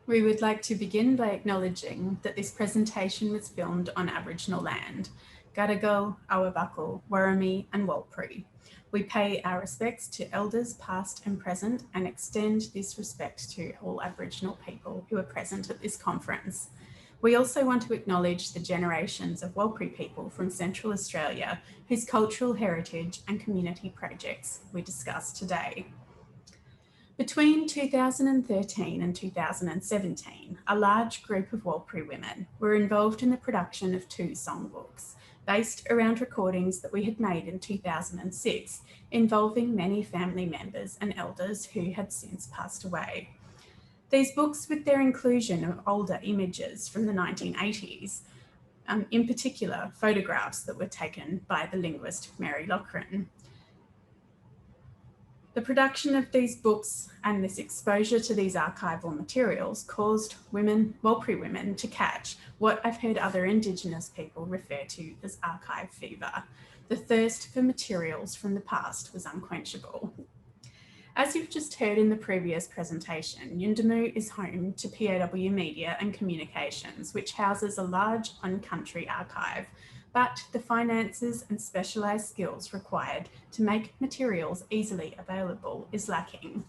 We would like to begin by acknowledging that this presentation was filmed on Aboriginal land, Gadigal, Awabakal, Warrami and Warlpiri. We pay our respects to elders past and present and extend this respect to all Aboriginal people who are present at this conference. We also want to acknowledge the generations of Warlpiri people from Central Australia whose cultural heritage and community projects we discuss today. Between 2013 and 2017, a large group of Warlpiri women were involved in the production of 2 songbooks, based around recordings that we had made in 2006, involving many family members and elders who had since passed away. These books, with their inclusion of older images from the 1980s, in particular photographs that were taken by the linguist Mary Lochran. The production of these books and this exposure to these archival materials caused Warlpiri women to catch what I've heard other Indigenous people refer to as archive fever. The thirst for materials from the past was unquenchable. As you've just heard in the previous presentation, Yuendumu is home to PAW Media and Communications, which houses a large on-country archive, but the finances and specialised skills required to make materials easily available is lacking.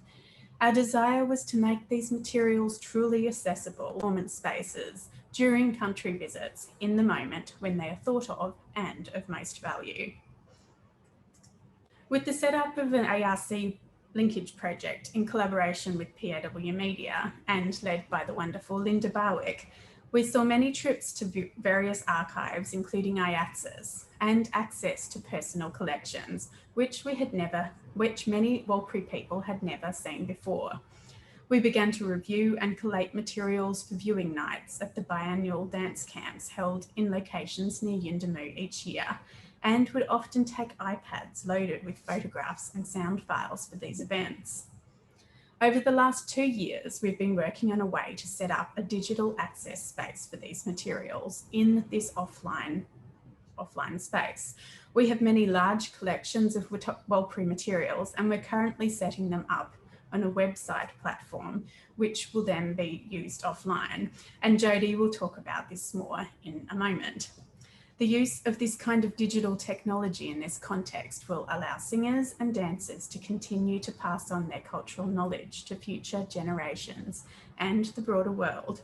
Our desire was to make these materials truly accessible performance spaces during country visits in the moment when they are thought of and of most value. With the setup of an ARC linkage project in collaboration with PAW Media and led by the wonderful Linda Barwick, we saw many trips to various archives, including iAccess, and access to personal collections, which many Warlpiri people had never seen before. We began to review and collate materials for viewing nights at the biannual dance camps held in locations near Yuendumu each year, and would often take iPads loaded with photographs and sound files for these events. Over the last 2 years, we've been working on a way to set up a digital access space for these materials in this offline space. We have many large collections of Warlpiri materials, and we're currently setting them up on a website platform, which will then be used offline. And Jodie will talk about this more in a moment. The use of this kind of digital technology in this context will allow singers and dancers to continue to pass on their cultural knowledge to future generations and the broader world.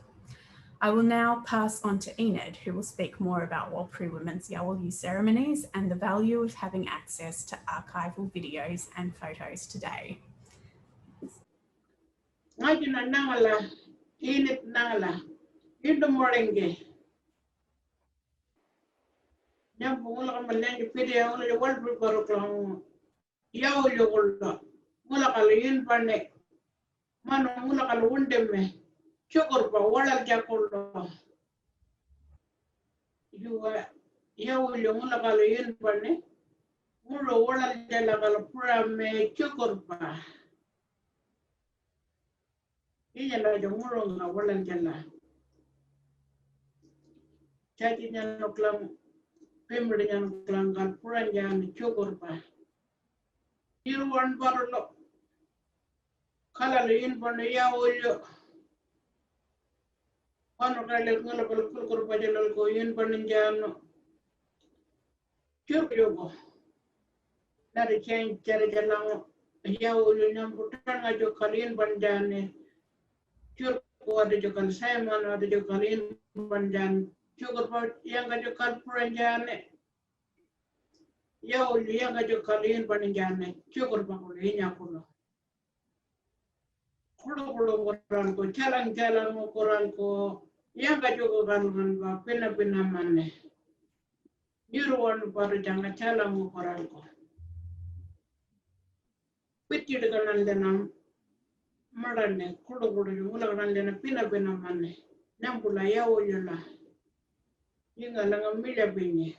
I will now pass on to Enid, who will speak more about Warlpiri women's Yawulu ceremonies and the value of having access to archival videos and photos today. Enid Nangala, in the morning. Nyampu mula kama lengi video mula ya Warlpiri baroklang yao yogolla mula kala yin pane mano mula kala undeme chokorpa walal jakollo yuwa yao mula kala yin pane mula walal jala kala pura me chokorpa iya la jo mula nga walal jala chaji nyano klang pemre nyano klang kal pura nyano chokorpa Irwan barlo kala yin pane yao Ano kala ngala kala kulkur pajalal ko yin paninjano Churyoko Nari change jare jalang Yawulu nyam putan ngajo kalin banjane Churko ada jokal Simon ada jokal yin banjan Chukur pa yang ngajo kal puranjane Yawulu yang ngajo kalin paninjane Chukur pa kulo hinyakulo Kulo koran ko jalan mo koran ko yang ngajo kalunan ba pina manne Yuruan baru jangan jalan mo koran ko Pitti kanan lenam marane kulo mula kanan lena pina manne nampula yawulu Yinga langa milya binye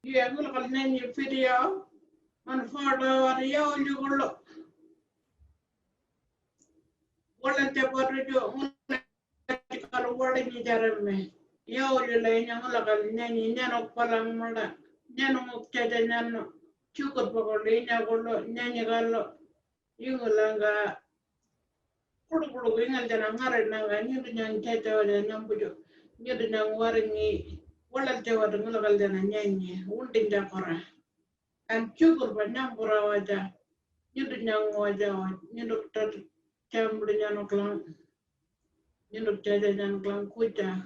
Iya mula kanan ni video man fada war yawulu kulo Wala te parujo mula kalau wala ni jarame yawulu la nya mula kanan ni nyano palang mula nyano mukjada nyano cukup pokoknya kalau nyanyi kalau yung langga kudu ingal jana ngare nanga nyidu nyang tete wala nyambujo nyidu nyang waringi wala te wada ngulagal jana nyenye wundi jakora an chukur ba nyambura waja nyidu nyang waja nyidu tat chambu nyano klang nyidu tete nyano klang kuja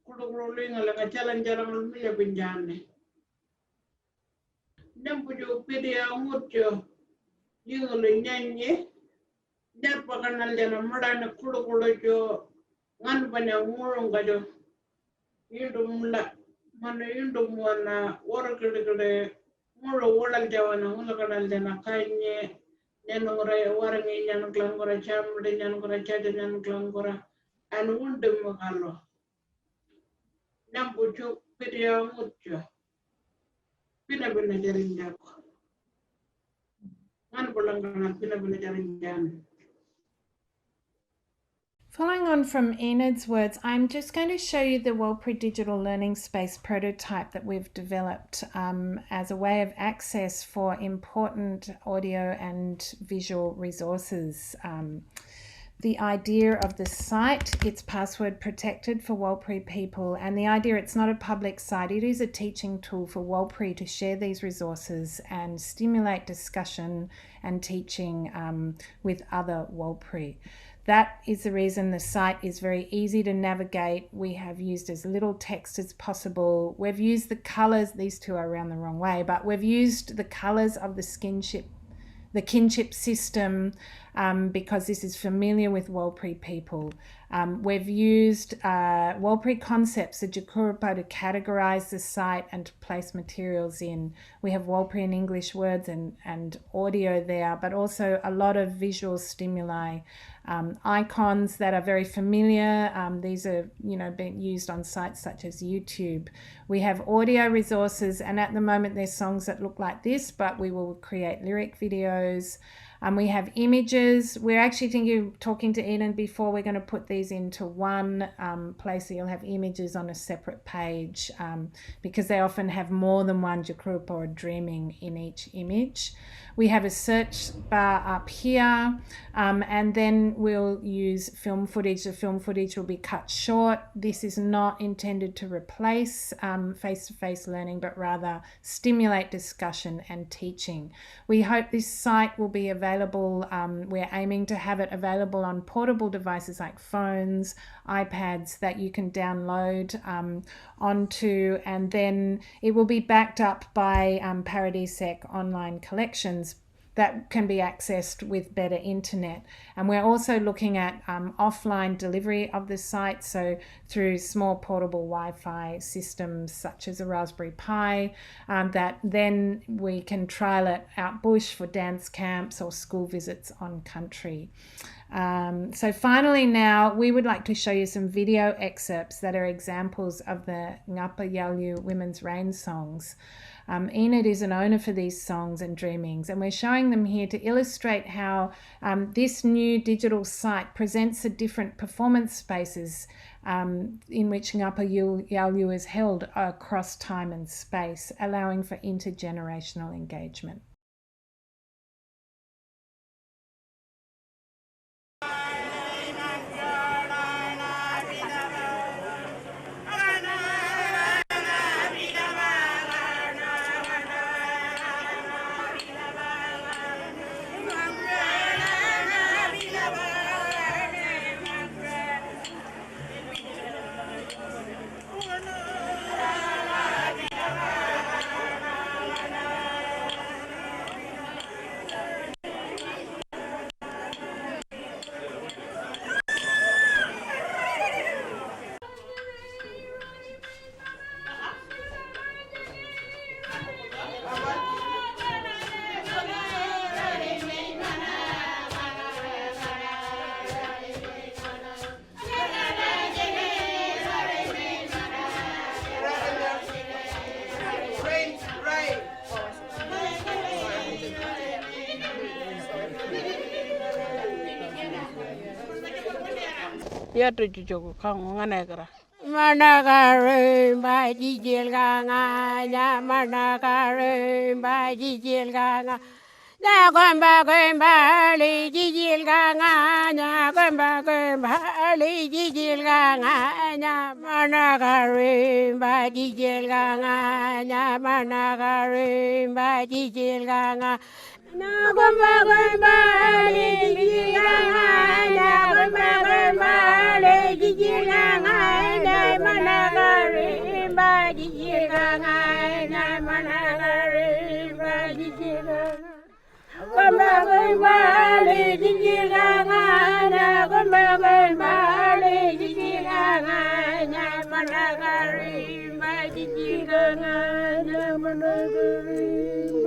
kudu ingal nga jalan jalan milya binjane nyambujo pidi ya ngutjo yingal nyenye Jarpa kanal jana madana kudu jo ngan banya ngurung gajo yindum la mana yindum wana wara kede nguro walal jawana ngula kanal jana kanye nyanungura warangi nyanungura chamde nyanungura chade nyanungura anu undum makalo nampu chuk pidia ngutjo pina jaring jako ngan pulang kanal pina jaring jan. Following on from Enid's words, I'm just going to show you the Warlpiri Digital Learning Space prototype that we've developed as a way of access for important audio and visual resources. The idea of the site, it's password protected for Warlpiri people, and the idea it's not a public site, it is a teaching tool for Warlpiri to share these resources and stimulate discussion and teaching with other Warlpiri. That is the reason the site is very easy to navigate. We have used as little text as possible. We've used the colours, these two are around the wrong way, but we've used the colours of the kinship system because this is familiar with Warlpiri people. We've used Warlpiri concepts, the Jakurupa, to categorise the site and to place materials in. We have Warlpiri and English words and audio there, but also a lot of visual stimuli. Icons that are very familiar. These are, being used on sites such as YouTube. We have audio resources, and at the moment there's songs that look like this, but we will create lyric videos. We have images. We're actually thinking, talking to Enid before, we're going to put these into one place so you'll have images on a separate page because they often have more than one Jakurupa or dreaming in each image. We have a search bar up here, and then we'll use film footage. The film footage will be cut short. This is not intended to replace face-to-face learning, but rather stimulate discussion and teaching. We hope this site will be available. We're aiming to have it available on portable devices like phones, iPads that you can download onto, and then it will be backed up by PARADISEC online collections that can be accessed with better internet. And we're also looking at offline delivery of the site, so through small portable Wi-Fi systems such as a Raspberry Pi, that then we can trial it out bush for dance camps or school visits on country. So finally now, we would like to show you some video excerpts that are examples of the Ngapa Yalyu Women's Rain songs. Enid is an owner for these songs and dreamings, and we're showing them here to illustrate how this new digital site presents the different performance spaces in which Ngapa Yalyu is held across time and space, allowing for intergenerational engagement. Ya to jujo kango nganegara. Managare by Gilganga, Managare by Gilganga, Na gomba li jijil ganga na gomba li jijil ganga na managarimba jijil ganga na managarimba jijil ganga na gomba li jijil ganga na gomba li jijil ganga na managarimba jijil ganga na managarimba jijil ganga Gomba jijilanga na gomba jijilanga na managari jijilanga na managari